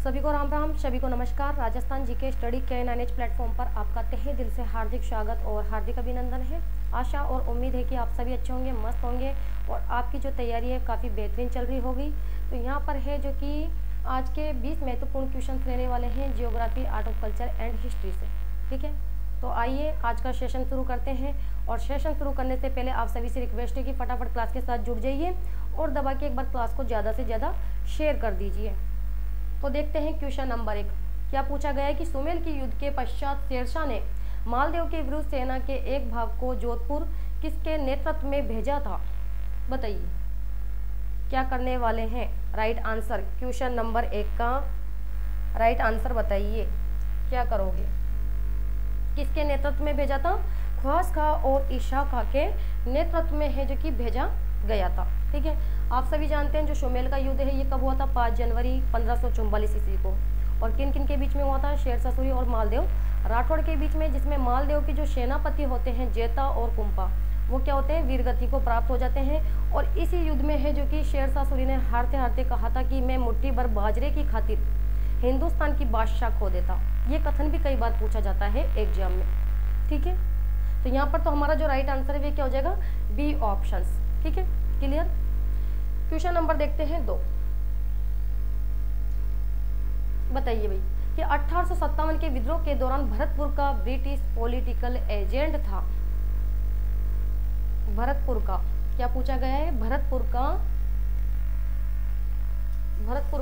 सभी को राम राम, सभी को नमस्कार। राजस्थान जीके स्टडी के प्लेटफॉर्म पर आपका तहे दिल से हार्दिक स्वागत और हार्दिक अभिनंदन है। आशा और उम्मीद है कि आप सभी अच्छे होंगे, मस्त होंगे और आपकी जो तैयारी है काफ़ी बेहतरीन चल रही होगी। तो यहाँ पर है जो कि आज के 20 महत्वपूर्ण क्वेश्चन रहने वाले हैं geography, art of culture and history से। ठीक है, तो आइए आज का सेशन शुरू करते हैं। और सेशन शुरू करने से पहले आप सभी से रिक्वेस्ट है कि फटाफट क्लास के साथ जुड़ जाइए और दबा के एक बार क्लास को ज़्यादा से ज़्यादा शेयर कर दीजिए। तो देखते हैं क्वेश्चन नंबर 1। क्या पूछा गया है कि सुमेल की युद्ध के पश्चात शेरशाह ने मालदेव के विरुद्ध सेना के एक भाग को जोधपुर किसके नेतृत्व में भेजा था? बताइए क्या करने वाले हैं। राइट आंसर, क्वेश्चन नंबर 1 का राइट आंसर बताइए, क्या करोगे। किसके नेतृत्व में भेजा था? ख्वास खां और ईशा खां के नेतृत्व में है जो कि भेजा गया था। ठीक है, आप सभी जानते हैं जो सुमेल का युद्ध है ये कब हुआ था? 5 जनवरी 1544 ईस्वी को। और किन किन के बीच में हुआ था? शेरशाह सूरी और मालदेव राठौड़ के बीच में, जिसमें मालदेव के जो सेनापति होते हैं जेता और कुंपा, वो क्या होते हैं? वीरगति को प्राप्त हो जाते हैं। और इसी युद्ध में है जो कि शेरशाह सूरी ने हारते हारते कहा था कि मैं मुट्ठी भर बाजरे की खातिर हिंदुस्तान की बादशाह खो देता। ये कथन भी कई बार पूछा जाता है एग्जाम में। ठीक है, तो यहाँ पर तो हमारा जो राइट आंसर है वो क्या हो जाएगा? B options. ठीक है, क्लियर। क्वेश्चन नंबर देखते हैं 2। बताइए भाई कि 1857 के विद्रोह के दौरान भरतपुर का ब्रिटिश पॉलिटिकल एजेंट था। भरतपुर का क्या पूछा गया है? भरतपुर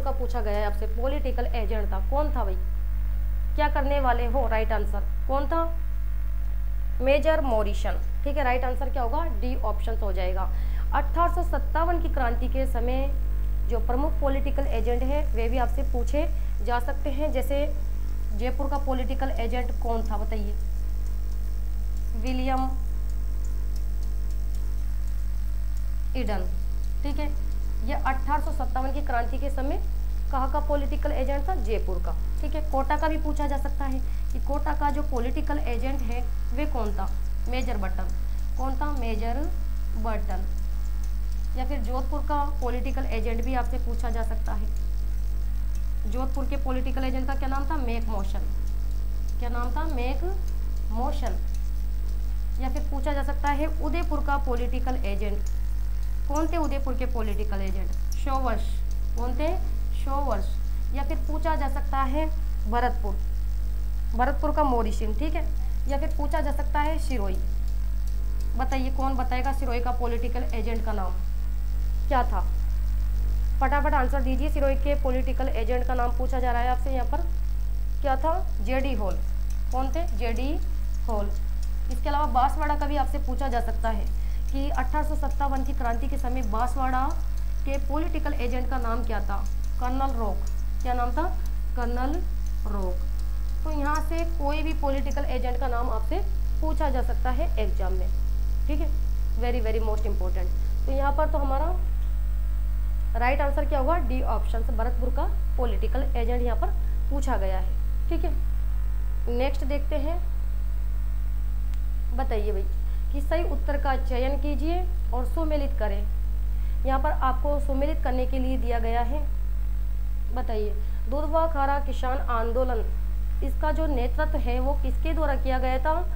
का पूछा गया है आपसे। पॉलिटिकल एजेंट था, कौन था भाई? क्या करने वाले हो? राइट आंसर कौन था? Major Morrison. ठीक है, राइट आंसर क्या होगा? डी ऑप्शन हो जाएगा। 1857 की क्रांति के समय जो प्रमुख पॉलिटिकल एजेंट है वे भी आपसे पूछे जा सकते हैं। जैसे जयपुर का पॉलिटिकल एजेंट कौन था? बताइए। William Eden. ठीक है, ये 1857 की क्रांति के समय कहाँ का पॉलिटिकल एजेंट था? जयपुर का। ठीक है, कोटा का भी पूछा जा सकता है कि कोटा का जो पॉलिटिकल एजेंट है वे कौन था? Major Burton. कौन था? Major Burton. या फिर जोधपुर का पॉलिटिकल एजेंट भी आपसे पूछा जा सकता है। जोधपुर के पॉलिटिकल एजेंट का क्या नाम था? Make motion. क्या नाम था? Make motion. या फिर पूछा जा सकता है उदयपुर का पॉलिटिकल एजेंट कौन थे? उदयपुर के पॉलिटिकल एजेंट शोवर्स। कौन थे? शोवर्स। या फिर पूछा जा सकता है भरतपुर का मोरिसन। ठीक है, या फिर पूछा जा सकता है सिरोही। बताइए कौन बताएगा सिरोही का पॉलिटिकल एजेंट का नाम क्या था? फटाफट आंसर दीजिए। सिरोही के पॉलिटिकल एजेंट का नाम पूछा जा रहा है आपसे यहाँ पर, क्या था? JD hall. कौन थे? JD hall. इसके अलावा बांसवाड़ा का भी आपसे पूछा जा सकता है कि 1857 की क्रांति के समय बांसवाड़ा के पॉलिटिकल एजेंट का नाम क्या था? Colonel Rock. क्या नाम था? Colonel Rock. तो यहाँ से कोई भी पॉलिटिकल एजेंट का नाम आपसे पूछा जा सकता है एग्जाम में। ठीक है, वेरी वेरी मोस्ट इम्पोर्टेंट। तो यहाँ पर तो हमारा राइट आंसर क्या होगा? D option. भरतपुर का पॉलिटिकल एजेंट यहाँ पर पूछा गया है। ठीक है, नेक्स्ट देखते हैं। बताइए भाई कि सही उत्तर का चयन कीजिए और सुमेलित करें। यहाँ पर आपको सुमेलित करने के लिए दिया गया है। बताइए, दुधवा खारा किसान आंदोलन, इसका जो नेतृत्व है वो किसके द्वारा किया गया था?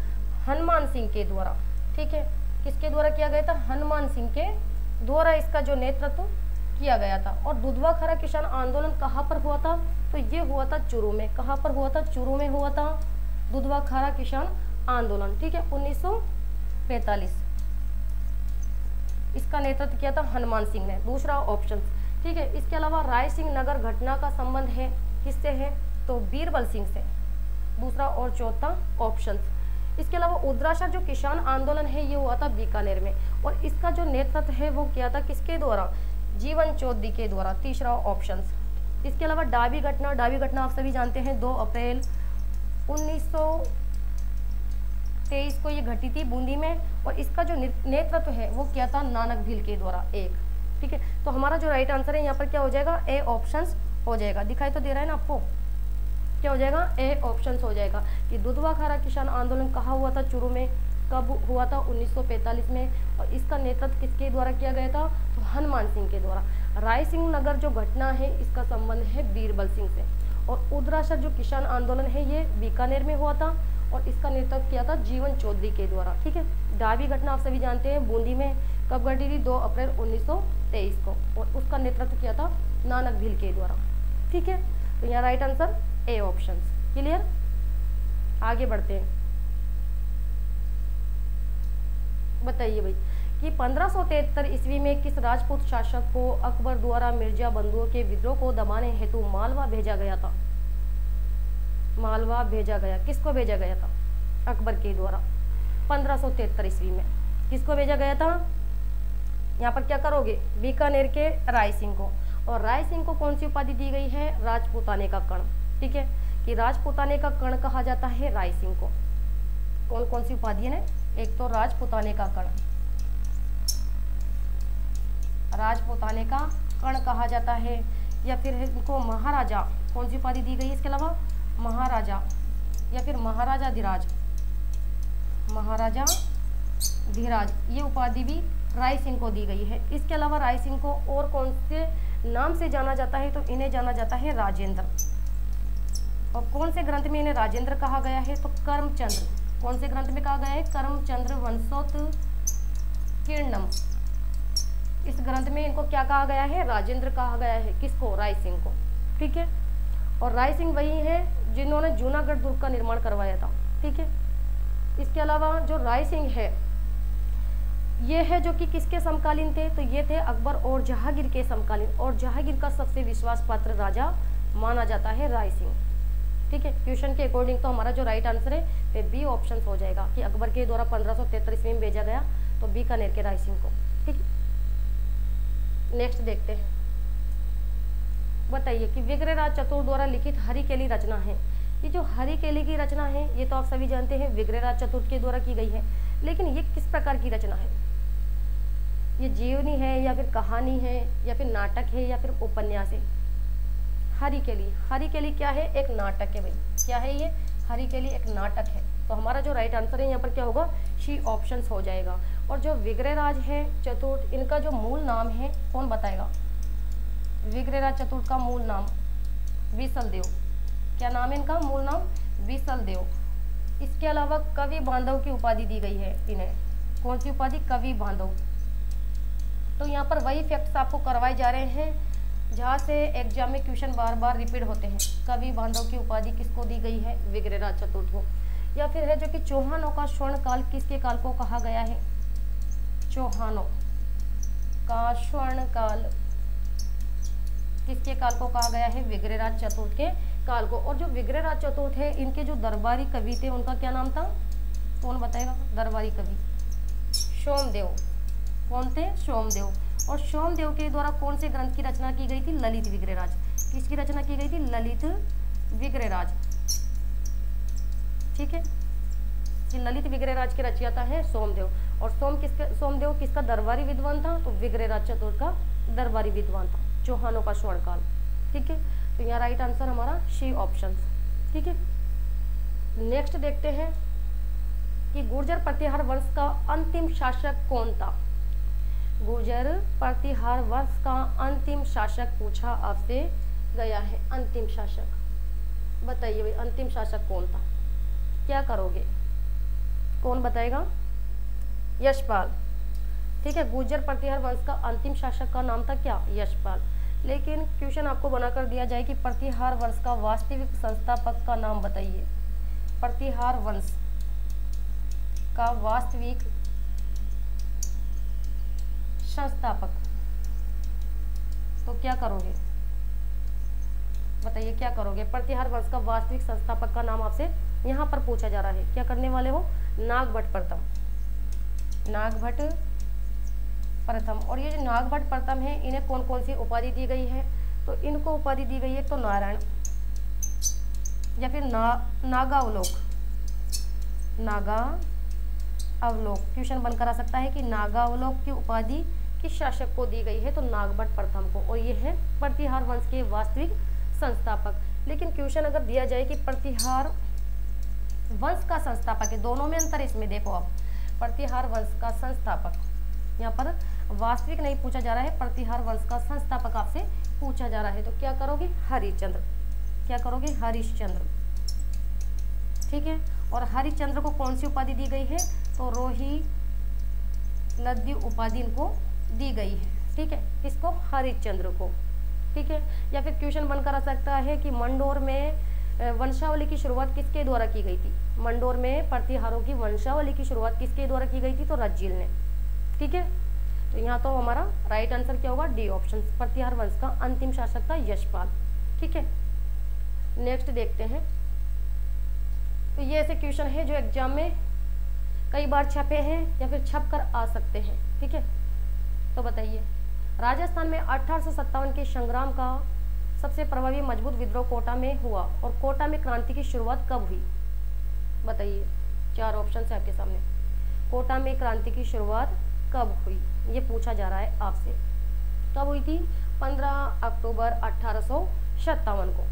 हनुमान सिंह के द्वारा। ठीक है, किसके द्वारा किया गया था? हनुमान सिंह के द्वारा इसका जो नेतृत्व किया गया था। और दुधवा खारा किसान आंदोलन कहाँ पर हुआ था? तो ये हुआ था चूरू में। कहाँ पर हुआ था? चूरू में हुआ था दुधवा खारा किसान आंदोलन। ठीक है, 1945। इसका नेतृत्व किया था हनुमान सिंह ने। दूसरा ऑप्शन। ठीक है, इसके अलावा राय सिंह नगर घटना का संबंध है किससे है? तो बीरबल सिंह से। दूसरा और चौथा ऑप्शन। इसके अलावा उद्रासा जो किसान आंदोलन है ये हुआ था बीकानेर में और इसका जो नेतृत्व है वो किया था किसके द्वारा? जीवन चौधरी के द्वारा। तीसरा ऑप्शन। इसके अलावा डाबी घटना आप सभी जानते हैं 2 अप्रैल 1923 को ये घटी थी बूंदी में और इसका जो नेतृत्व है वो किया था नानक भील के द्वारा। एक। ठीक है, तो हमारा जो राइट आंसर है यहाँ पर क्या हो जाएगा? ए ऑप्शन हो जाएगा। दिखाई तो दे रहा है ना आपको? क्या हो जाएगा? ए ऑप्शन हो जाएगा कि दुधवा खारा किसान आंदोलन कहाँ हुआ था? चूरू में। कब हुआ था? 1945 में। और इसका नेतृत्व किसके द्वारा किया गया था? तो हनुमान सिंह के द्वारा। राय सिंह नगर जो घटना है इसका संबंध है बीरबल सिंह से। और उद्रासर जो किसान आंदोलन है ये बीकानेर में हुआ था और इसका नेतृत्व किया था जीवन चौधरी के द्वारा। ठीक है, डाबी घटना आप सभी जानते हैं बूंदी में कब घटी थी, 2 अप्रैल 1923 को, और उसका नेतृत्व किया था नानक भील के द्वारा। ठीक है, तो यहाँ right answer A option. Clear, आगे बढ़ते हैं। बताइए भाई कि 1573 ईस्वी में किस राजपूत शासक को अकबर द्वारा मिर्जा बंधुओं के विद्रोह को दबाने हेतु मालवा भेजा गया था? मालवा भेजा गया, किसको भेजा गया था? अकबर के द्वारा 1573 ईस्वी में किसको भेजा गया था? यहाँ पर क्या करोगे, बीकानेर के राय सिंह को। और राय सिंह को कौन सी उपाधि दी गई है? राजपूताने का कर्ण। ठीक है, कि राजपूताने का कर्ण कहा जाता है राय सिंह को। कौन कौन सी उपाधि है? एक तो राजपूताने का कर्ण, राजपूताने का कर्ण कहा जाता है, या फिर इनको महाराजा, कौन सी उपाधि दी गई है इसके अलावा? महाराजा, या फिर महाराजा धीराज, महाराजा धीराज, ये उपाधि भी राय सिंह को दी गई है। इसके अलावा राय सिंह को और कौन से नाम से जाना जाता है? तो इन्हें जाना जाता है राजेंद्र। और कौन से ग्रंथ में इन्हें राजेंद्र कहा गया है? तो करमचंद्र। कौन से ग्रंथ में कहा गया है? करमचंद्र वंशोत्कीर्णम। इस ग्रंथ में इनको क्या कहा गया है? राजेंद्र कहा गया है। किसको? राय सिंह को। ठीक है, और राय सिंह वही है जिन्होंने जूनागढ़ दुर्ग का निर्माण करवाया था। ठीक है, इसके अलावा जो राय सिंह है ये है जो कि किसके समकालीन थे? तो ये थे अकबर और जहांगीर के समकालीन, और जहांगीर का सबसे विश्वास पात्र राजा माना जाता है राय सिंह। ठीक है, क्वेश्चन के अकॉर्डिंग तो हमारा जो राइट आंसर है वो बी ऑप्शन हो जाएगा कि अकबर के द्वारा 1573 ईस्वी में भेजा गया, तो बीकानेर के राय सिंह को। ठीक है, नेक्स्ट देखते हैं। बताइए कि विग्रहराज चतुर द्वारा लिखित हरिकेली रचना है। ये जो हरिकेली की रचना है ये तो आप सभी जानते हैं विग्रहराज चतुर के द्वारा की गई है, लेकिन ये किस प्रकार की रचना है? ये जीवनी है, या फिर कहानी है, या फिर नाटक है, या फिर उपन्यास है? हरिकेली, हरिकेली क्या है? एक नाटक है भाई। क्या है ये? हरिकेली एक नाटक है। तो हमारा जो राइट आंसर है यहाँ पर क्या होगा? सी ऑप्शन हो जाएगा। और जो विग्रहराज है चतुर्थ, इनका जो मूल नाम है कौन बताएगा? विग्रहराज चतुर्थ का मूल नाम विसल देव। क्या नाम है इनका? मूल नाम विसल देव। इसके अलावा कवि बांधव की उपाधि दी गई है इन्हें। कौन सी उपाधि? कवि बांधव। तो यहाँ पर वही फैक्ट्स आपको करवाए जा रहे हैं जहाँ से एग्जाम में क्वेश्चन बार बार रिपीट होते हैं। कवि बांधव की उपाधि किसको दी गई है? विग्रहराज चतुर्थ को। या फिर है जो कि चौहानों का स्वर्ण काल किसके काल को कहा गया है? चौहानों का स्वर्ण काल किसके काल को कहा गया है? विग्रहराज चतुर्थ के काल को। और जो विग्रहराज चतुर्थ है इनके जो दरबारी कवि थे उनका क्या नाम था? कौन बताएगा? दरबारी कवि सोमदेव। कौन थे? सोमदेव। और सोमदेव के द्वारा कौन से ग्रंथ की रचना की गई थी? ललित विग्रहराज। किसकी रचना की गई थी? ललित विग्रहराज। ठीक है, ये ललित विग्रहराज के रचयिता है सोमदेव। और सोमदेव किसका दरबारी विद्वान था? तो विग्रहराज चतुर्थ का दरबारी विद्वान था। चौहानों का स्वर्णकाल। ठीक है, तो यहाँ राइट आंसर हमारा सी ऑप्शन। ठीक है, नेक्स्ट देखते हैं कि गुर्जर प्रतिहार वंश का अंतिम शासक कौन था? गुर्जर प्रतिहार वंश का अंतिम शासक पूछा आपसे गया है। अंतिम शासक बताइए भाई, अंतिम शासक कौन था? क्या करोगे? कौन बताएगा? यशपाल। ठीक है, गुर्जर प्रतिहार वंश का अंतिम शासक का नाम था क्या? यशपाल। लेकिन क्वेश्चन आपको बनाकर दिया जाए कि प्रतिहार वंश का वास्तविक संस्थापक का नाम बताइए। प्रतिहार वंश का वास्तविक संस्थापक, तो क्या करोगे? बताइए क्या करोगे? प्रतिहार वंश का वास्तविक संस्थापक का नाम आपसे यहाँ पर पूछा जा रहा है। क्या करने वाले हो? नागभट्ट प्रथम। नागभट्ट प्रथम। और ये जो नागभट्ट प्रथम है इन्हें कौन कौन सी उपाधि दी गई है? तो इनको उपाधि दी गई है तो नारायण, या फिर नागावलोक। नागा अवलोक। क्वेश्चन बनकर आ सकता है कि नागावलोक की उपाधि किस शासक को दी गई है? तो नागभट्ट प्रथम को। और ये है प्रतिहार वंश के वास्तविक संस्थापक। लेकिन क्वेश्चन अगर दिया जाए कि प्रतिहार वंश का संस्थापक है, दोनों में अंतर इसमें देखो आप। प्रतिहार वंश का संस्थापक, यहाँ पर वास्तविक नहीं पूछा जा रहा है, प्रतिहार वंश का संस्थापक आपसे पूछा जा रहा है, तो क्या करोगे? हरिश्चंद्र। क्या करोगे, हरिश्चंद्र। ठीक है, और हरिश्चंद्र को कौन सी उपाधि दी गई है, तो रोही नदी उपाधि इनको दी गई है। ठीक है, किसको, हरिश्चंद्र को। ठीक है, या फिर क्वेश्चन बनकर आ सकता है कि मंडोर में वंशावली की शुरुआत किसके द्वारा की गई थी। मंडोर में प्रतिहारों की वंशावली की शुरुआत किसके द्वारा की गई थी, तो रज्जील ने। ठीक है, तो यहाँ तो हमारा राइट आंसर क्या होगा, डी ऑप्शन, प्रतिहार वंश का अंतिम शासक था यशपाल। ठीक है, नेक्स्ट देखते हैं। तो ये ऐसे क्वेश्चन है जो एग्जाम में कई बार छपे हैं या फिर छप कर आ सकते हैं। ठीक है, तो बताइए, राजस्थान में 1857 के संग्राम का सबसे प्रभावी मजबूत विद्रोह कोटा में हुआ और कोटा में क्रांति की शुरुआत कब हुई। बताइए, 4 ऑप्शन है आपके सामने। कोटा में क्रांति की शुरुआत कब हुई, ये पूछा जा रहा है आपसे। कब हुई थी, 15 अक्टूबर 1857 को।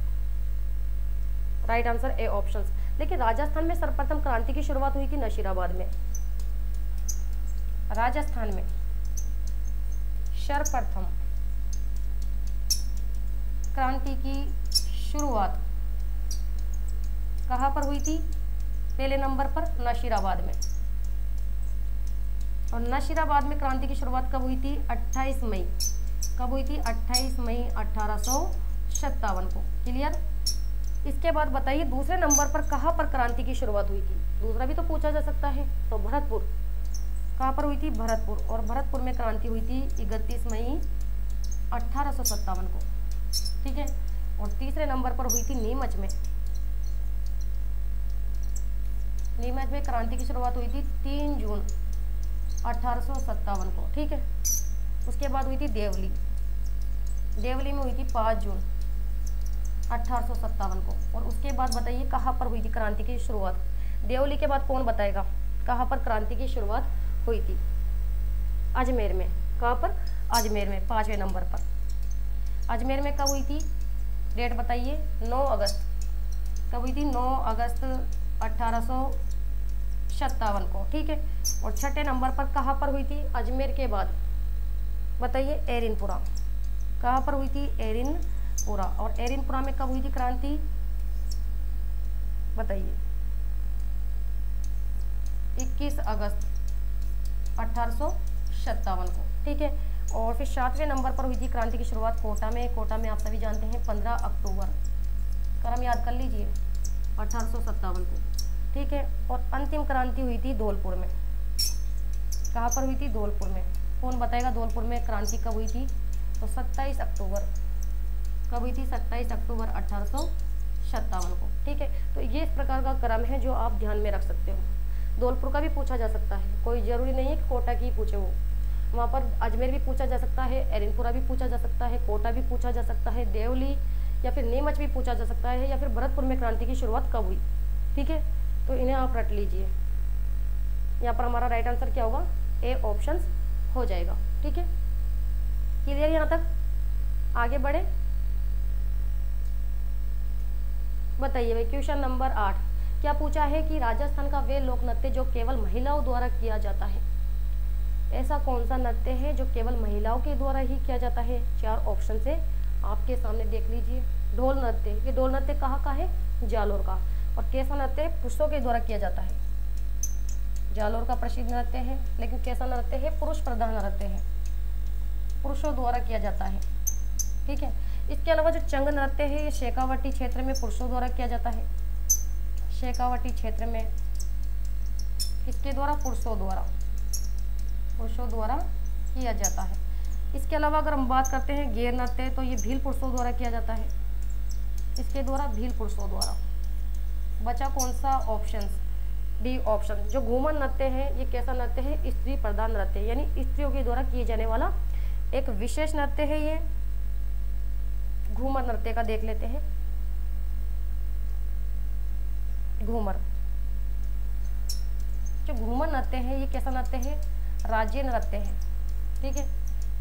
Right answer A option. देखिए, राजस्थान में सर्वप्रथम क्रांति की शुरुआत हुई थी नशीराबाद में। राजस्थान में सर्वप्रथम क्रांति की शुरुआत कहाँ पर हुई थी, पहले नंबर पर नशीराबाद में। और नशीराबाद में क्रांति की शुरुआत कब हुई थी, 28 मई। कब हुई थी, 28 मई 1857 को। क्लियर। इसके बाद बताइए, दूसरे नंबर पर कहाँ पर क्रांति की शुरुआत हुई थी, दूसरा भी तो पूछा जा सकता है। तो भरतपुर। कहाँ पर हुई थी, भरतपुर। और भरतपुर में क्रांति हुई थी 31 मई 1857 को। ठीक है, और तीसरे नंबर पर हुई थी नीमच में। नीमच में क्रांति की शुरुआत हुई थी 3 जून 1857 को। ठीक है, उसके बाद हुई थी देवली। देवली में हुई थी 5 जून 1857 को। और उसके बाद बताइए कहाँ पर हुई थी क्रांति की शुरुआत। देवली के बाद कौन बताएगा कहाँ पर क्रांति की शुरुआत हुई थी। अजमेर में। कहाँ पर, अजमेर में, 5वें नंबर पर। अजमेर में कब हुई थी, डेट बताइए। 9 अगस्त। कब हुई थी, 9 अगस्त 1857 को। ठीक है, और छठे नंबर पर कहाँ पर हुई थी, अजमेर के बाद बताइए, एरिनपुरा। कहाँ पर हुई थी, एरिनपुरा। और एरिनपुरा में कब हुई थी क्रांति, बताइए। 21 अगस्त 1857 को। ठीक है, और फिर 7वें नंबर पर हुई थी क्रांति की शुरुआत कोटा में। कोटा में आप सभी जानते हैं 15 अक्टूबर, क्रम याद कर लीजिए, 1857 को। ठीक है, और अंतिम क्रांति हुई थी धौलपुर में। कहाँ पर हुई थी, धौलपुर में। कौन बताएगा धौलपुर में क्रांति कब हुई थी, तो 27 अक्टूबर। कब हुई थी, 27 अक्टूबर 1857 को। ठीक है, तो ये इस प्रकार का क्रम है जो आप ध्यान में रख सकते हो। धौलपुर का भी पूछा जा सकता है, कोई ज़रूरी नहीं है कि कोटा की पूछे वो। वहाँ पर अजमेर भी पूछा जा सकता है, एरिनपुरा भी पूछा जा सकता है, कोटा भी पूछा जा सकता है, देवली या फिर नीमच भी पूछा जा सकता है, या फिर भरतपुर में क्रांति की शुरुआत कब हुई। ठीक है, तो इन्हें आप रट लीजिए। यहाँ पर हमारा राइट आंसर क्या होगा, ए ऑप्शन हो जाएगा। ठीक है, क्लियर यहाँ तक, आगे बढ़े। बताइए भाई, क्वेश्चन नंबर 8 क्या पूछा है कि राजस्थान का वे लोक नृत्य जो केवल महिलाओं द्वारा किया जाता है, ऐसा कौन सा नृत्य है जो केवल महिलाओं के द्वारा ही किया जाता है। 4 ऑप्शन से आपके सामने देख लीजिए। ढोल नृत्य, ये ढोल नृत्य कहाँ का है, जालोर का। और कैसा नृत्य पुरुषों के द्वारा किया जाता है, जालोर का प्रसिद्ध नृत्य है। लेकिन कैसा नृत्य है, पुरुष प्रधान नृत्य है, पुरुषों द्वारा किया जाता है। ठीक है, इसके अलावा जो चंग नृत्य है ये शेखावटी क्षेत्र में पुरुषों द्वारा किया जाता है। शेखावटी क्षेत्र में किसके द्वारा, पुरुषों द्वारा, पुरुषों द्वारा किया जाता है। इसके अलावा अगर हम बात करते हैं घेर नृत्य, तो ये भील पुरुषों द्वारा किया जाता है। इसके द्वारा भील पुरुषों द्वारा। बचा कौन सा ऑप्शन, डी ऑप्शन। जो घूमर नृत्य है ये कैसा नृत्य है, स्त्री प्रधान नृत्य, यानी स्त्रियों के द्वारा किए जाने वाला एक विशेष नृत्य है ये। घूमर नृत्य का देख लेते हैं। घूमर, जो घूमर नृत्य है ये कैसा नृत्य है, राज्य नृत्य है। ठीक है,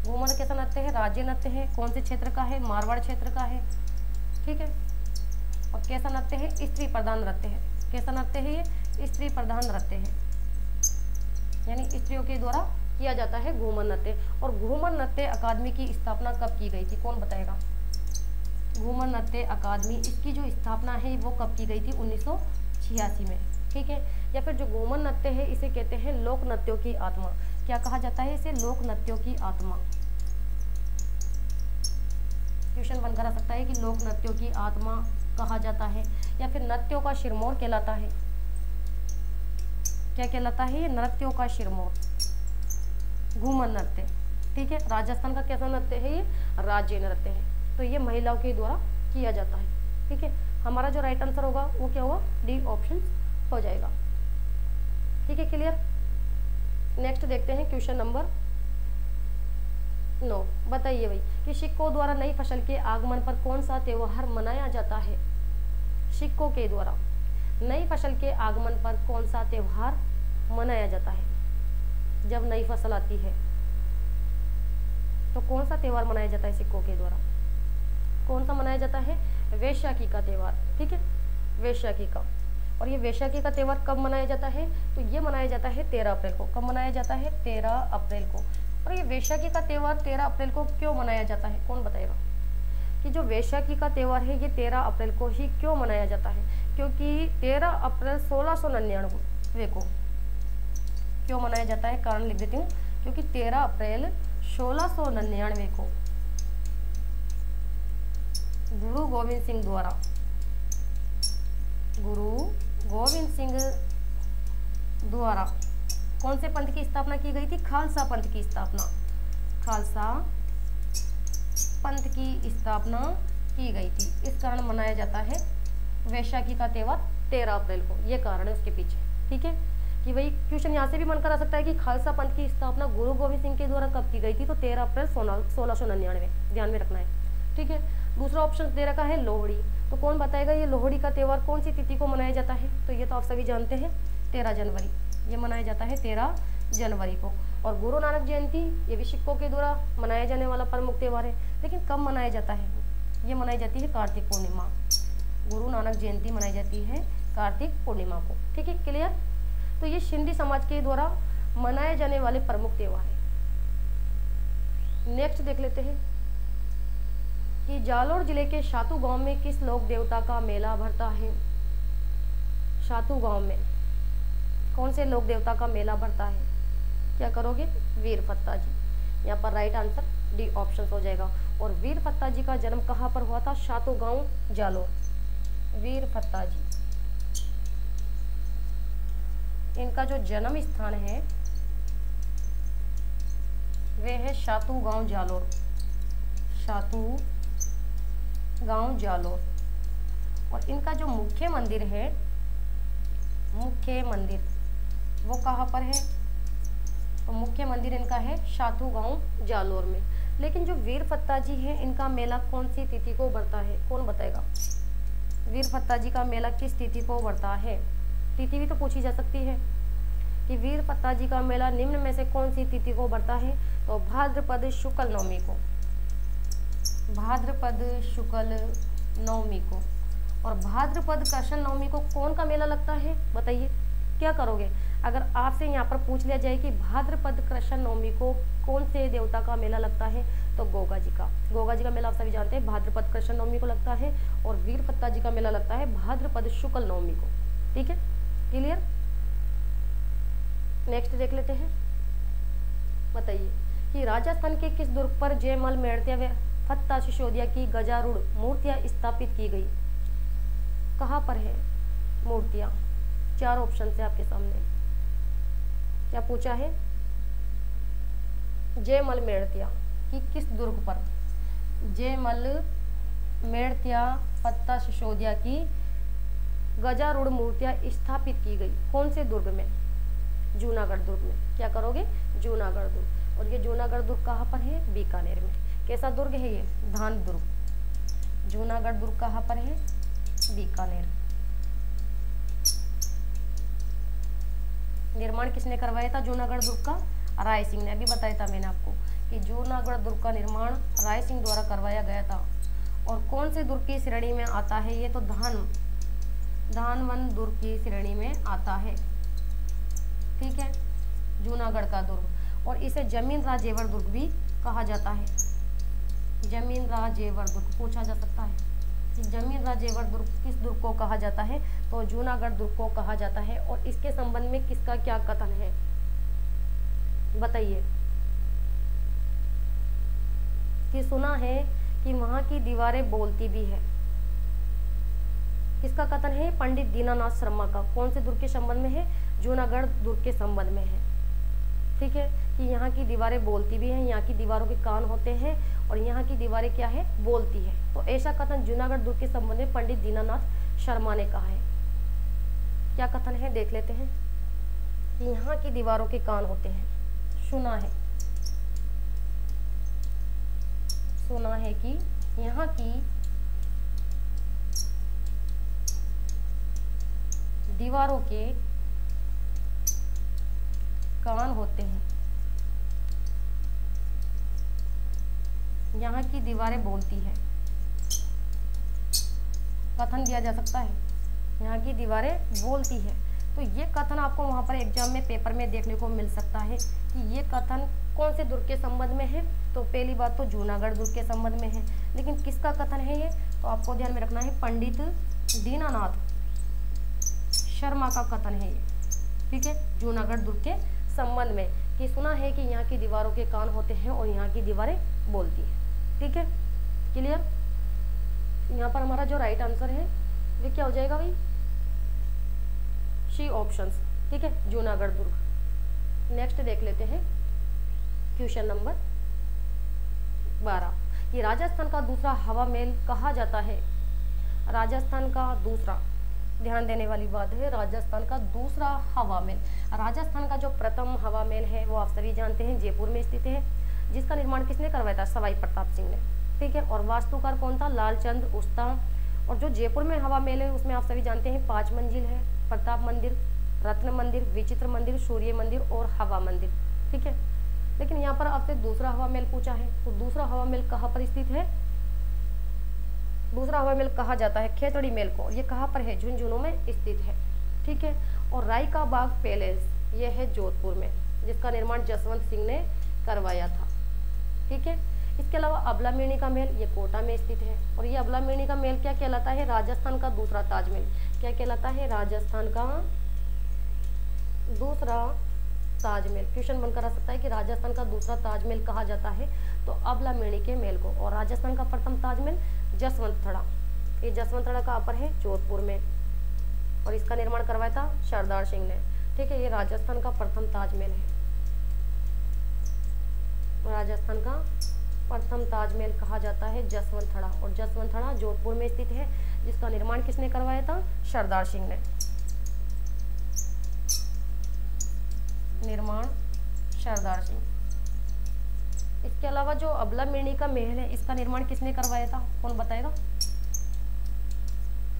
घूमर कैसा नृत्य है, राज्य नृत्य है। कौन से क्षेत्र का है, मारवाड़ क्षेत्र का है। ठीक है, और कैसा नृत्य है, स्त्री प्रधान नृत्य है। कैसा नृत्य है ये, स्त्री प्रधान नृत्य है, यानी स्त्रियों के द्वारा किया जाता है घूमर नृत्य। और घूमर नृत्य अकादमी की स्थापना कब की गई थी, कौन बताएगा। घूमर नृत्य अकादमी, इसकी जो स्थापना है वो कब की गई थी? 1986 में। ठीक है। या फिर जो घूमर नृत्य है इसे कहते हैं लोक नृत्यों की आत्मा। क्या कहा जाता है इसे? लोक नृत्यों की आत्मा। क्वेश्चन बनकर आ सकता है कि लोक नृत्यों की आत्मा कहा जाता है, या फिर नृत्यों का शिरमौर कहलाता है। क्या कहलाता है ये? नृत्यों का शिरमौर, घूमर नृत्य। ठीक है। राजस्थान का कैसा नृत्य है ये? राज्य नृत्य है। तो ये महिलाओं के द्वारा किया जाता है। ठीक है। हमारा जो राइट आंसर होगा वो क्या होगा? डी ऑप्शन हो जाएगा। ठीक है, क्लियर। नेक्स्ट देखते हैं क्वेश्चन नंबर 9। बताइए भाई कि सिक्कों द्वारा नई फसल के आगमन पर कौन सा त्योहार मनाया जाता है? सिक्कों के द्वारा नई फसल के आगमन पर कौन सा त्योहार मनाया जाता है? जब नई फसल आती है तो कौन सा त्योहार मनाया जाता है सिक्कों के द्वारा? कौन सा मनाया जाता है? वैशाखी का त्योहार। ठीक है, वैशाखी का। और ये वैशाखी का त्योहार कब मनाया जाता है? तो ये मनाया जाता है 13 अप्रैल को। कब मनाया जाता है? 13 अप्रैल को। और ये वैशाखी का त्योहार 13 अप्रैल को क्यों मनाया जाता है? कौन बताएगा कि जो वैशाखी का त्योहार है ये 13 अप्रैल को ही क्यों मनाया जाता है? क्योंकि 13 अप्रैल 1699 को क्यों मनाया जाता है? कारण लिख देती हूँ। क्योंकि 13 अप्रैल 1699 को गुरु गोविंद सिंह द्वारा, गुरु गोविंद सिंह द्वारा कौन से पंथ की स्थापना की गई थी? खालसा पंथ की स्थापना। खालसा पंथ की स्थापना की गई थी। इस कारण मनाया जाता है वैशाखी का त्योहार 13 अप्रैल को। ये कारण है उसके पीछे। ठीक है कि वही क्वेश्चन यहाँ से भी मन कर आ सकता है कि खालसा पंथ की स्थापना गुरु गोविंद सिंह के द्वारा कब की गई थी? तो 13 अप्रैल 1699। ध्यान में रखना है। ठीक है। दूसरा ऑप्शन दे रखा है लोहड़ी। तो कौन बताएगा ये लोहड़ी का त्योहार कौन सी तिथि को मनाया जाता है? तो ये तो आप सभी जानते हैं 13 जनवरी। ये मनाया जाता है 13 जनवरी को। और गुरु नानक जयंती ये भी सिक्कों के द्वारा मनाया जाने वाला प्रमुख त्योहार है। लेकिन कब मनाया जाता है? ये मनाई जाती है कार्तिक पूर्णिमा। गुरु नानक जयंती मनाई जाती है कार्तिक पूर्णिमा को। ठीक है, क्लियर। तो ये सिंधी समाज के द्वारा मनाए जाने वाले प्रमुख त्योहार है। नेक्स्ट देख लेते हैं कि जालोर जिले के शातू गांव में किस लोक देवता का मेला भरता है? शातू गांव में कौन से लोक देवता का मेला भरता है? क्या करोगे? वीरपत्ता जी। यहाँ पर राइट आंसर डी ऑप्शन हो जाएगा। और वीरपत्ता जी का जन्म कहाँ पर हुआ था? शातू गांव, जालोर। वीरपत्ता जी, इनका जो जन्म स्थान है वे है शातू गांव, जालोर। शातू गांव, जालोर। और इनका जो मुख्य मंदिर है, मुख्य मंदिर वो कहाँ पर है? तो मुख्य मंदिर इनका है शातू गांव, जालोर में। लेकिन जो वीरपत्ता जी है इनका मेला कौन सी तिथि को बढ़ता है? कौन बताएगा? वीरपत्ता जी का मेला किस तिथि को बढ़ता है? तिथि भी तो पूछी जा सकती है कि वीरपत्ता जी का मेला निम्न में से कौन सी तिथि को बढ़ता है? तो भाद्रपद शुक्ल नवमी को। भाद्रपद शुक्ल नवमी को। और भाद्रपद कृष्ण नवमी को कौन का मेला लगता है? बताइए क्या करोगे अगर आपसे यहाँ पर पूछ लिया जाए कि भाद्रपद कृष्ण नवमी को कौन से देवता का मेला लगता है? तो गोगा जी का। गोगा जी का मेला आप सभी जानते हैं भाद्रपद कृष्ण नवमी को लगता है। और वीरपत्ता जी का मेला लगता है भाद्रपद शुक्ल नवमी को। ठीक है, क्लियर। नेक्स्ट देख लेते हैं। बताइए कि राजस्थान के किस दुर्ग पर जयमल मेड़तिया व फत्ता सिसोदिया की गजारूढ़ मूर्तियां स्थापित की गई? कहाँ पर है मूर्तियां? 4 ऑप्शन से आपके सामने। क्या पूछा है? जयमल मेड़तिया की किस दुर्ग पर? जयमल मेड़तिया फत्ता सिसोदिया की गजारूढ़ मूर्तियां स्थापित की गई कौन से दुर्ग में? जूनागढ़ दुर्ग में। क्या करोगे? जूनागढ़ दुर्ग। और ये जूनागढ़ दुर्ग कहाँ पर है? बीकानेर में। कैसा दुर्ग है ये? धान दुर्ग। जूनागढ़ दुर्ग कहाँ पर है? बीकानेर। निर्माण किसने करवाया था जूनागढ़ दुर्ग का? राय सिंह ने। अभी बताया था मैंने आपको कि जूनागढ़ दुर्ग का निर्माण राय सिंह द्वारा करवाया गया था। और कौन से दुर्ग की श्रेणी में आता है ये? तो धानवन दुर्ग की श्रेणी में आता है। ठीक है, जूनागढ़ का दुर्ग। और इसे जमीन राजेवर दुर्ग भी कहा जाता है। जमीन राजेवर दुर्ग पूछा जा सकता है। कि जमीन राजेवर दुर्ग किस दुर्ग को कहा जाता है, तो जूनागढ़ दुर्ग को कहा जाता है। और इसके संबंध में किसका क्या कथन है बताइए। कि सुना है कि वहां की दीवारें बोलती भी है। किसका कथन है? पंडित दीनानाथ शर्मा का। कौन से दुर्ग के संबंध में है? जूनागढ़ दुर्ग के संबंध में है। ठीक है, कि यहाँ की दीवारें बोलती भी हैं, यहाँ की दीवारों के कान होते हैं और यहाँ की दीवारें क्या है? बोलती है। तो ऐसा कथन जूनागढ़ दुर्ग के संबंध में पंडित दीनानाथ शर्मा ने कहा है। क्या कथन है देख लेते हैं। कि यहाँ की दीवारों के कान होते हैं। सुना है कि यहाँ की दीवारों के कान होते हैं, यहाँ की दीवारें बोलती है। कथन दिया जा सकता है, यहाँ की दीवारें बोलती है। तो ये कथन आपको वहाँ पर एग्जाम में पेपर में देखने को मिल सकता है कि ये कथन कौन से दुर्ग के संबंध में है। तो पहली बात तो जूनागढ़ दुर्ग के संबंध में है, लेकिन किसका कथन है ये? तो आपको ध्यान में रखना है पंडित दीनानाथ शर्मा का कथन है ये। ठीक है, जूनागढ़ दुर्ग के संबंध में कि सुना है कि यहाँ की दीवारों के कान होते हैं और यहाँ की दीवारें बोलती है। ठीक है, क्लियर। यहाँ पर हमारा जो राइट आंसर है ये क्या हो जाएगा भाई? सी ऑप्शंस। ठीक है, जूनागढ़ दुर्ग। नेक्स्ट देख लेते हैं क्वेश्चन नंबर 12 कि राजस्थान का दूसरा हवा महल कहा जाता है। राजस्थान का दूसरा, ध्यान देने वाली बात है, राजस्थान का दूसरा हवा महल। राजस्थान का जो प्रथम हवा महल है वो आप सभी जानते हैं जयपुर में स्थित है, जिसका निर्माण किसने करवाया था? सवाई प्रताप सिंह ने। ठीक है, और वास्तुकार कौन था? लालचंद उस्ता। और जो जयपुर में हवा महल है उसमें आप सभी जानते हैं 5 मंजिल है। प्रताप मंदिर, रत्न मंदिर, विचित्र मंदिर, सूर्य मंदिर और हवा मंदिर। ठीक है, लेकिन यहाँ पर आपसे दूसरा हवा महल पूछा है, तो दूसरा हवा महल कहाँ पर स्थित है? दूसरा हवा महल कहा जाता है खेतड़ी महल को। ये कहाँ पर है? झुंझुनू में स्थित है। ठीक है, और राय का बाग पैलेस ये है जोधपुर में, जिसका निर्माण जसवंत सिंह ने करवाया था। ठीक है, इसके अलावा अबला मेणी का महल ये कोटा में स्थित है। और ये अबला मेणी का महल क्या कहलाता है? राजस्थान का दूसरा ताजमहल। क्या कहलाता है? राजस्थान का दूसरा ताजमहल। क्वेश्चन बनकर आ सकता है कि राजस्थान का दूसरा ताजमहल कहा जाता है, तो अबला मेणी के महल को। और राजस्थान का प्रथम ताजमहल जसवंतथड़ा। ये जसवंतथड़ा कहाँ पर है? जोधपुर में, और इसका निर्माण करवाया था सरदार सिंह ने। ठीक है, ये राजस्थान का प्रथम ताजमहल है। राजस्थान का प्रथम ताजमहल कहा जाता है जसवंतथड़ा, और जसवंतथड़ा जोधपुर में स्थित है, जिसका निर्माण किसने करवाया था? सरदार सिंह ने। निर्माण सरदार सिंह। इसके अलावा जो अबला मेणी का महल है इसका निर्माण किसने करवाया था? कौन बताएगा?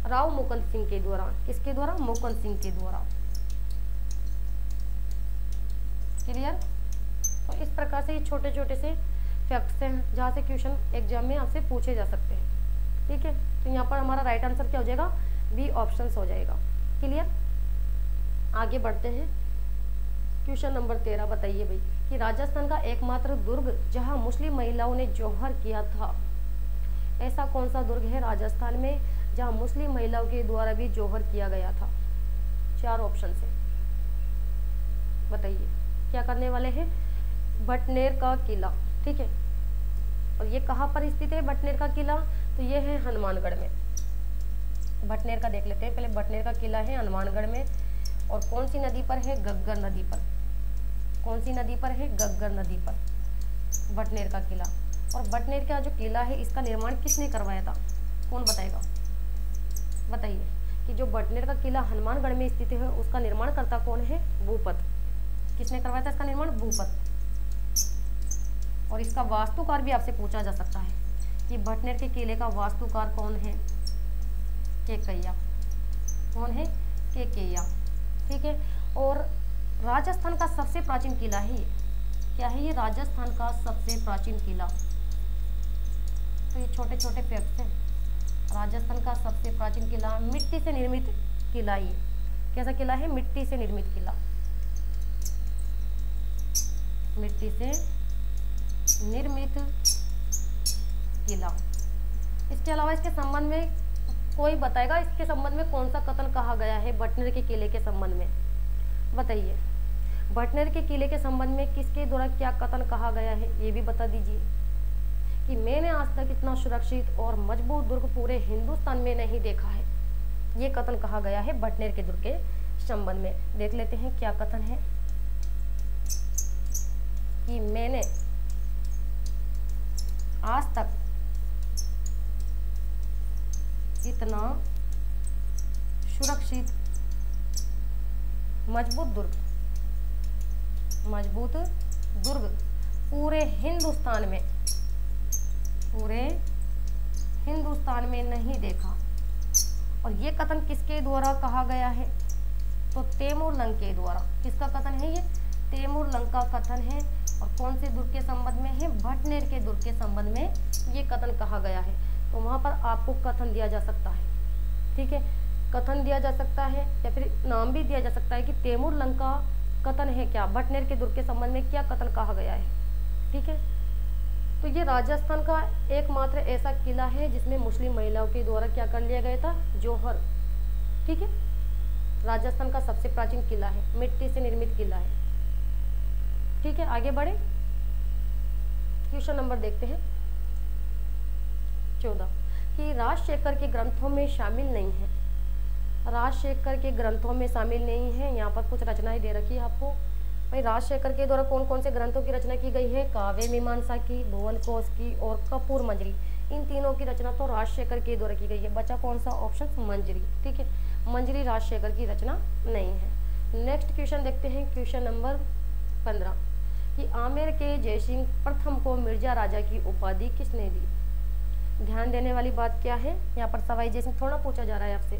राव मुकुंद सिंह के द्वारा। किसके द्वारा? मुकुंद सिंह के द्वारा। क्लियर। तो इस प्रकार से ये छोटे छोटे से फैक्ट्स हैं जहाँ से क्वेश्चन एग्जाम में आपसे पूछे जा सकते हैं। ठीक है, तो यहाँ पर हमारा राइट आंसर क्या हो जाएगा? बी ऑप्शन हो जाएगा। क्लियर। आगे बढ़ते हैं क्वेश्चन नंबर 13। बताइए भाई कि राजस्थान का एकमात्र दुर्ग जहां मुस्लिम महिलाओं ने जौहर किया था, ऐसा कौन सा दुर्ग है राजस्थान में जहां मुस्लिम महिलाओं के द्वारा भी जौहर किया गया था? 4 ऑप्शन से बताइए। क्या करने वाले हैं? भटनेर का किला। ठीक है, और ये कहाँ पर स्थित है भटनेर का किला? तो ये है हनुमानगढ़ में। भटनेर का देख लेते हैं पहले। भटनेर का किला है हनुमानगढ़ में, और कौन सी नदी पर है? गग्गर नदी पर। कौन सी नदी पर है? गग्गर नदी पर भटनेर का किला। और भटनेर का जो किला है इसका निर्माण किसने करवाया था? कौन बताएगा? बताइए कि जो भटनेर का किला हनुमानगढ़ में स्थित है उसका निर्माण करता कौन है? भूपत। किसने करवाया था इसका निर्माण? भूपत। और इसका वास्तुकार भी आपसे पूछा जा सकता है कि भटनेर के किले का वास्तुकार कौन है? केकैया। कौन है? केकैया। ठीक है, और राजस्थान का सबसे प्राचीन किला है ये। क्या है ये? राजस्थान का सबसे प्राचीन किला। तो ये छोटे छोटे फैक्ट्स हैं। राजस्थान का सबसे प्राचीन किला मिट्टी से निर्मित किला। ये कैसा किला है? मिट्टी से निर्मित किला। मिट्टी से निर्मित किला। इसके अलावा इसके संबंध में कोई बताएगा इसके संबंध में कौन सा कथन कहा गया है भटनेर के किले के संबंध में, बताइए। भटनेर के किले के संबंध में किसके द्वारा क्या कथन कहा गया है, ये भी बता दीजिए। कि मैंने आज तक इतना सुरक्षित और मजबूत दुर्ग पूरे हिंदुस्तान में नहीं देखा है, ये कथन कहा गया है भटनेर के दुर्ग के संबंध में। देख लेते हैं क्या कथन है। कि मैंने आज तक इतना सुरक्षित मजबूत दुर्ग पूरे हिंदुस्तान में नहीं देखा। और ये कथन किसके द्वारा कहा गया है, तो तैमूर लंग के द्वारा। किसका कथन है ये, तैमूर लंग का कथन है। और कौन से दुर्ग के संबंध में है, भटनेर के दुर्ग के संबंध में ये कथन कहा गया है। तो वहाँ पर आपको कथन दिया जा सकता है, ठीक है, कथन दिया जा सकता है या फिर नाम भी दिया जा सकता है कि तैमूर लंग का कथन है क्या, भटनेर के दुर्ग के संबंध में क्या कथन कहा गया है, ठीक है। तो ये राजस्थान का एकमात्र ऐसा किला है जिसमें मुस्लिम महिलाओं के द्वारा क्या कर लिया गया था, जौहर, ठीक है। राजस्थान का सबसे प्राचीन किला है, मिट्टी से निर्मित किला है, ठीक है। आगे बढ़े, क्वेश्चन नंबर देखते हैं 14 कि राजशेखर के ग्रंथों में शामिल नहीं है। राजशेखर के ग्रंथों में शामिल नहीं है, यहाँ पर कुछ रचनाएं दे रखी है आपको। भाई राजशेखर के द्वारा कौन कौन से ग्रंथों की रचना की गई है, काव्य मीमांसा की, भुवन कोश की और कपूर मंजरी। इन तीनों की रचना तो राजशेखर के द्वारा की गई है। बचा कौन सा ऑप्शन, मंजरी, ठीक है। मंजरी राजशेखर की रचना नहीं है। नेक्स्ट क्वेश्चन देखते हैं, क्वेश्चन नंबर 15 कि आमेर के जयसिंह प्रथम को मिर्जा राजा की उपाधि किसने दी। ध्यान देने वाली बात क्या है, यहाँ पर सवाई जयसिंह थोड़ा पूछा जा रहा है आपसे।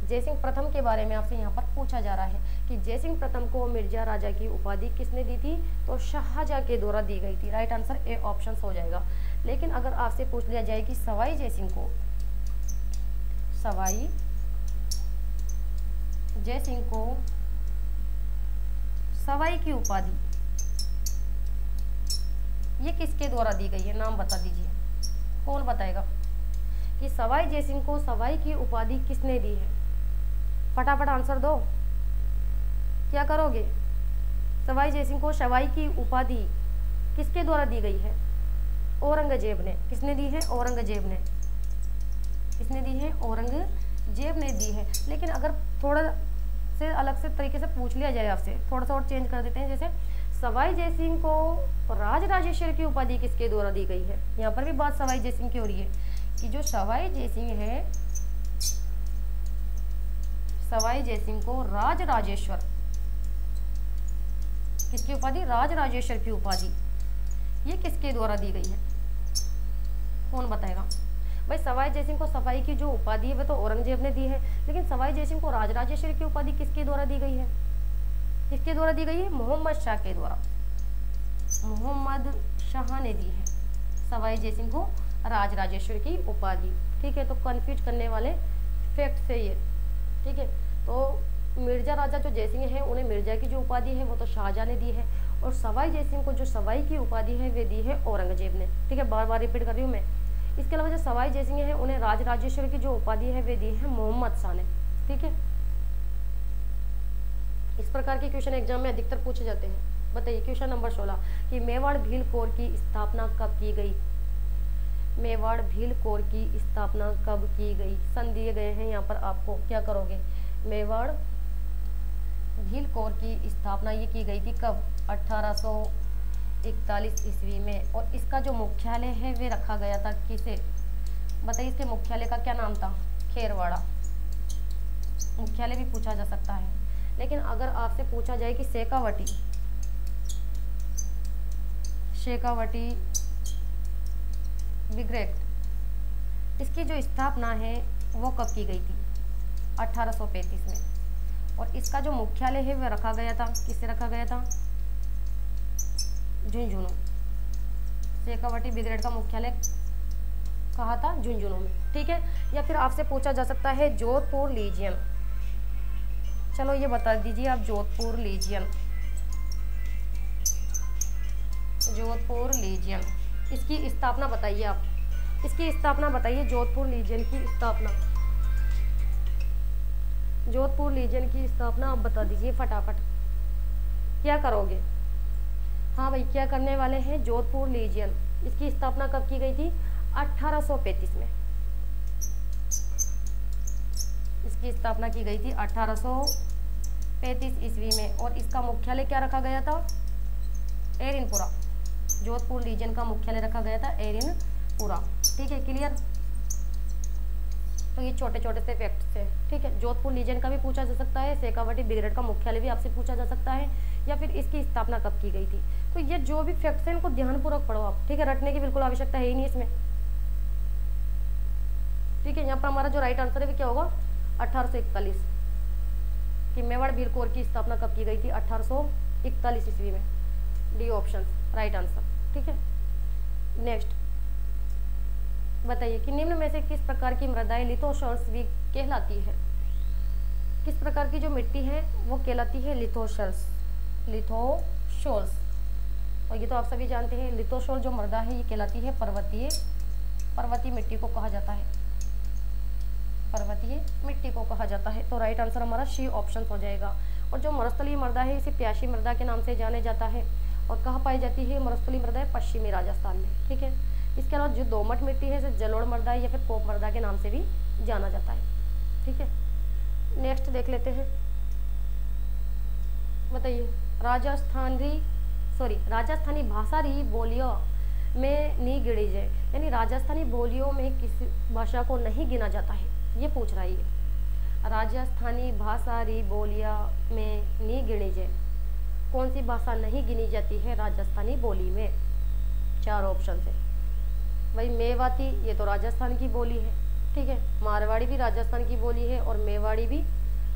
जयसिंह प्रथम के बारे में आपसे यहाँ पर पूछा जा रहा है कि जयसिंह प्रथम को मिर्जा राजा की उपाधि किसने दी थी, तो शाहजहां के द्वारा दी गई थी। राइट आंसर ए ऑप्शन हो जाएगा। लेकिन अगर आपसे पूछ लिया जाए कि सवाई जयसिंह को सवाई की उपाधि ये किसके द्वारा दी गई है, नाम बता दीजिए, कौन बताएगा कि सवाई जयसिंह को सवाई की उपाधि किसने दी है। फटाफट आंसर दो, क्या करोगे। सवाई जयसिंह को सवाई की उपाधि किसके द्वारा दी गई है, औरंगजेब ने। किसने दी है, औरंगजेब ने। किसने दी है, औरंगजेब ने दी है। लेकिन अगर थोड़ा से अलग से तरीके से पूछ लिया जाए आपसे, थोड़ा सा और चेंज कर देते हैं, जैसे सवाई जयसिंह को राज राजेश्वर की उपाधि किसके द्वारा दी गई है। यहाँ पर भी बात सवाई जयसिंह की हो रही है कि जो सवाई जयसिंह है, सवाई जयसिंह को राज राजेश्वर, किसकी उपाधि, राज राजेश्वर की उपाधि ये किसके द्वारा दी गई है, कौन बताएगा। भाई सवाई जयसिंह को सवाई की जो उपाधि है वह तो औरंगजेब ने दी है, लेकिन सवाई जयसिंह को राज राजेश्वर की उपाधि किसके द्वारा दी गई है, किसके द्वारा दी गई है, मोहम्मद शाह के द्वारा। मोहम्मद शाह ने दी है सवाई जयसिंह को राज राजेश्वर की उपाधि, ठीक है। तो कंफ्यूज करने वाले फैक्ट से ये, ठीक है। तो मिर्जा राजा जो जयसिंह है उन्हें मिर्जा की जो उपाधि है वो तो शाहजहां ने दी है, और सवाई जयसिंह को जो सवाई की उपाधि है वे दी है औरंगजेब ने, ठीक है। बार बार रिपीट कर रही हूँ मैं। इसके अलावा जो सवाई जयसिंह है उन्हें राज राजेश्वर की जो उपाधि है वे दी है मोहम्मद शाह ने, ठीक है। इस प्रकार के क्वेश्चन एग्जाम में अधिकतर पूछे जाते हैं। बताइए क्वेश्चन नंबर 16 कि मेवाड़ भील कोर की स्थापना कब की गई। मेवाड़ भील कोर की स्थापना कब की गई, सन दिए गए हैं यहाँ पर, आपको क्या करोगे। मेवाड़ भील कोर की स्थापना ये की गई थी कब, 1841 ईस्वी में। और इसका जो मुख्यालय है वे रखा गया था किसे, बताइए। इसके मुख्यालय का क्या नाम था, खेरवाड़ा। मुख्यालय भी पूछा जा सकता है। लेकिन अगर आपसे पूछा जाए कि शेखावटी ब्रिगेड, इसकी जो स्थापना है वो कब की गई थी, 1835 में। और इसका जो मुख्यालय है वह रखा गया था, किससे रखा गया था, झुंझुनू। शेखावटी ब्रिगेड का मुख्यालय कहा था, झुंझुनू में, ठीक है। या फिर आपसे पूछा जा सकता है जोधपुर लीजियन। चलो ये बता दीजिए आप, जोधपुर लीजियन, जोधपुर लीजियन इसकी स्थापना बताइए आप, इसकी स्थापना बताइए, जोधपुर लीजियन की स्थापना जोधपुर लीजन की स्थापना आप बता दीजिए फटाफट, क्या करोगे? हाँ भाई, क्या करने वाले हैं? जोधपुर लीजियन, इसकी स्थापना कब की गई थी? 1835 में इसकी स्थापना की गई थी, 1835 ईस्वी में। और इसका मुख्यालय क्या रखा गया था? एरिनपुरा। जोधपुर लीजन का मुख्यालय रखा गया था एरिनपुरा। ठीक है, क्लियर? तो ये छोटे छोटे से फैक्ट्स हैं। ठीक है, जोधपुर लीजन का भी पूछा जा सकता है, शेखावटी ब्रिगेड का मुख्यालय भी आपसे पूछा जा सकता है, या फिर इसकी स्थापना कब की गई थी। तो ये जो भी फैक्ट्स हैं इनको ध्यानपूर्वक पढ़ो आप। ठीक है, रटने की बिल्कुल आवश्यकता है ही नहीं इसमें। ठीक है, यहाँ पर हमारा जो राइट आंसर है वो क्या होगा? 1841 कि मेवाड़ भीलकोर की स्थापना कब की गई थी? 1841 ईस्वी में। D option right answer. ठीक है, नेक्स्ट बताइए कि निम्न में से किस प्रकार की मृदाएं लिथोसॉल्स भी कहलाती है? किस प्रकार की जो मिट्टी है वो कहलाती है? लिथोसॉल्स। लिथोसॉल्स, और ये तो आप सभी जानते हैं, लिथोसॉल जो मृदा है ये कहलाती है पर्वतीय मिट्टी को कहा जाता है, पर्वतीय मिट्टी को कहा जाता है। तो राइट आंसर हमारा सी ऑप्शन हो जाएगा। और जो मरुस्थलीय मृदा है इसे प्यासी मृदा के नाम से जाने जाता है। और कहाँ पाई जाती है मरुस्थलीय मृदा? पश्चिमी राजस्थान में। ठीक है, इसके अलावा जो दोमट मिट्टी है इसे जलोढ़ मृदा या फिर कोप मृदा के नाम से भी जाना जाता है। ठीक है, नेक्स्ट देख लेते हैं। बताइए राजस्थानी भाषारी बोलियों में नहीं गिनी जाए, यानी राजस्थानी बोलियों में किसी भाषा को नहीं गिना जाता है, ये पूछ रहा है। राजस्थानी भाषारी बोलियां में नहीं गिनी जाए, कौन सी भाषा नहीं गिनी जाती है राजस्थानी बोली में? 4 ऑप्शन है भाई। मेवाती, ये तो राजस्थान की बोली है। ठीक है, मारवाड़ी भी राजस्थान की बोली है और मेवाड़ी भी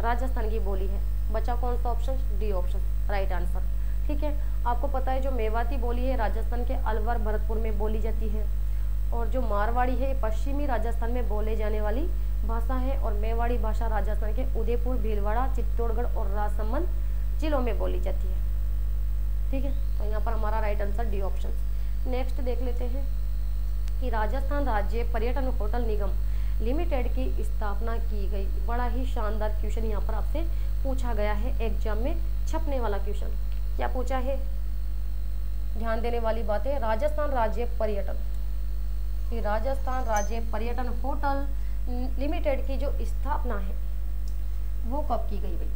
राजस्थान की बोली है। बचा कौन सा option? D option right answer. ठीक है, आपको पता है जो मेवाती बोली है राजस्थान के अलवर भरतपुर में बोली जाती है, और जो मारवाड़ी है पश्चिमी राजस्थान में बोले जाने वाली भाषा है, और मेवाड़ी भाषा राजस्थान के उदयपुर, भीलवाड़ा, चित्तौड़गढ़ और राजसमंद जिलों में बोली जाती है। ठीक है, तो यहाँ पर हमारा right answer D option. Next देख लेते हैं कि राजस्थान राज्य पर्यटन होटल निगम लिमिटेड की स्थापना की गई। बड़ा ही शानदार क्वेश्चन यहाँ पर आपसे पूछा गया है, एग्जाम में छपने वाला क्वेश्चन। क्या पूछा है? ध्यान देने वाली बात है, राजस्थान राज्य पर्यटन होटल लिमिटेड की जो स्थापना है वो कब की गई भाई?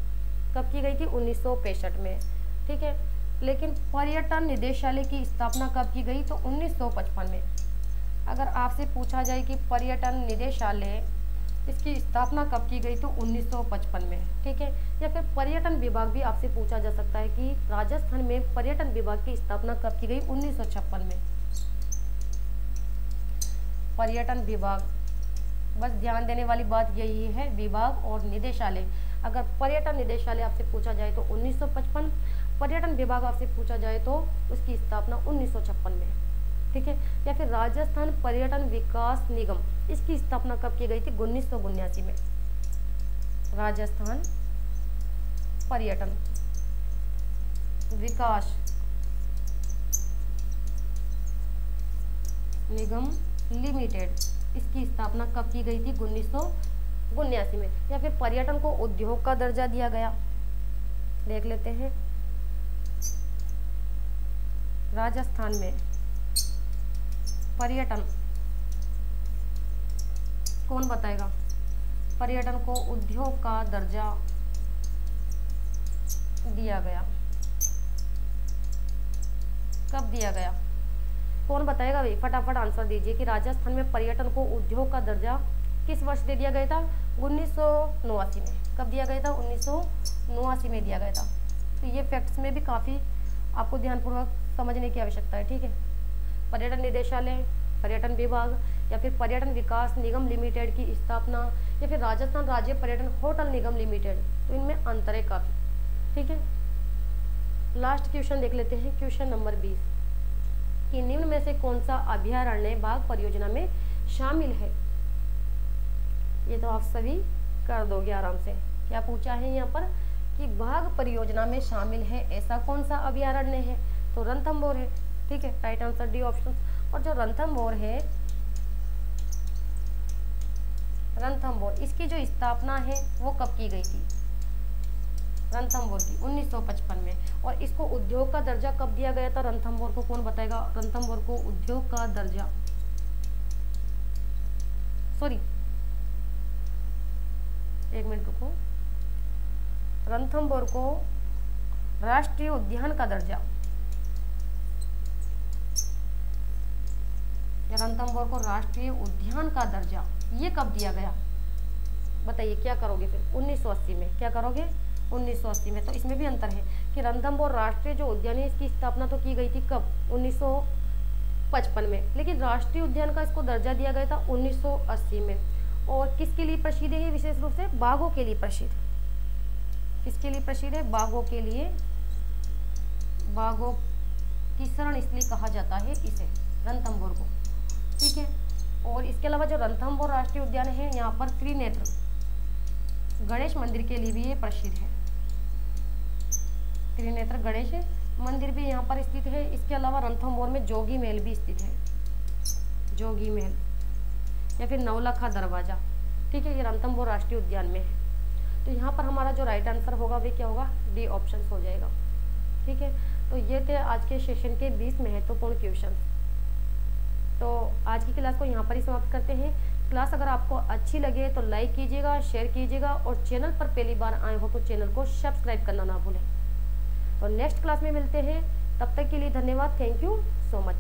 कब की गई थी? 1965 में। ठीक है, लेकिन पर्यटन निदेशालय की स्थापना कब की गई? तो 1955 में। अगर आपसे पूछा जाए कि पर्यटन निदेशालय इसकी स्थापना कब की गई, तो 1955 में। ठीक है, या फिर पर्यटन विभाग भी आपसे पूछा जा सकता है कि राजस्थान में पर्यटन विभाग की स्थापना कब की गई? 1956 में। पर्यटन विभाग, बस ध्यान देने वाली बात यही है, विभाग और निदेशालय। अगर पर्यटन निदेशालय आपसे पूछा जाए तो 1955, पर्यटन विभाग आपसे पूछा जाए तो उसकी स्थापना 1956 में। ठीक है, या फिर राजस्थान पर्यटन विकास निगम, इसकी स्थापना कब की गई थी? 1979 में। राजस्थान पर्यटन विकास निगम लिमिटेड, इसकी स्थापना कब की गई थी? 1979 में। या फिर पर्यटन को उद्योग का दर्जा दिया गया, देख लेते हैं। राजस्थान में पर्यटन, कौन बताएगा? पर्यटन को उद्योग का दर्जा दिया गया, कब दिया गया? कौन बताएगा भाई? फटाफट आंसर दीजिए कि राजस्थान में पर्यटन को उद्योग का दर्जा किस वर्ष दे दिया गया था? 1989 में। कब दिया गया था? 1989 में दिया गया था। तो ये फैक्ट्स में भी काफ़ी आपको ध्यानपूर्वक समझने की आवश्यकता है। ठीक है, पर्यटन निदेशालय, पर्यटन विभाग, या फिर पर्यटन विकास निगम लिमिटेड की स्थापना, या फिर राजस्थान राज्य पर्यटन होटल निगम लिमिटेड, तो इनमें अंतर है काफ़ी। ठीक है, लास्ट क्वेश्चन देख लेते हैं, क्वेश्चन नंबर 20 कि निम्न में से कौन सा अभयारण्य बाघ परियोजना में शामिल है? ये तो आप सभी कर दोगे आराम से। क्या पूछा है यहाँ पर कि बाघ परियोजना में शामिल है ऐसा कौन सा अभयारण्य है? तो रणथंभौर है। ठीक है, राइट आंसर डी ऑप्शन। और जो रणथंभौर है रणथंभौर, इसकी जो स्थापना है वो कब की गई थी? रणथंभौर की 1955 में। और इसको उद्योग का दर्जा कब दिया गया था रणथंभौर को? कौन बताएगा? रणथंभौर को उद्योग का दर्जा, सॉरी एक मिनट रुको, रणथंभौर को राष्ट्रीय उद्यान का दर्जा, रणथंभौर को राष्ट्रीय उद्यान का दर्जा ये कब दिया गया? बताइए क्या करोगे फिर? 1980 में। क्या करोगे? 1980 में। तो इसमें भी अंतर है कि रणथंभौर राष्ट्रीय जो उद्यान है इसकी स्थापना तो की गई थी कब? 1955 में, लेकिन राष्ट्रीय उद्यान का इसको दर्जा दिया गया था 1980 में। और किसके लिए प्रसिद्ध है? विशेष रूप से बाघों के लिए प्रसिद्ध। किसके लिए प्रसिद्ध है? बाघों के लिए। बाघों की शरण इसलिए कहा जाता है इसे, रणथंभौर को, ठीक है। और इसके अलावा जो रणथंभौर राष्ट्रीय उद्यान है यहाँ पर त्रिनेत्र गणेश मंदिर के लिए भी ये प्रसिद्ध है। त्रिनेत्र गणेश मंदिर भी यहाँ पर स्थित है। इसके अलावा रणथंभौर में जोगी महल भी स्थित है, जोगी महल या फिर नवलखा दरवाजा, ठीक है। ये रणथंभौर राष्ट्रीय उद्यान में है। तो यहाँ पर हमारा जो राइट आंसर होगा वे क्या होगा? डी ऑप्शन हो जाएगा, ठीक है। तो ये थे आज के सेशन के 20 महत्वपूर्ण क्वेश्चन। तो आज की क्लास को यहाँ पर ही समाप्त करते हैं। क्लास अगर आपको अच्छी लगे तो लाइक कीजिएगा, शेयर कीजिएगा और चैनल पर पहली बार आए हो तो चैनल को सब्सक्राइब करना ना भूलें। तो नेक्स्ट क्लास में मिलते हैं, तब तक के लिए धन्यवाद। Thank you so much.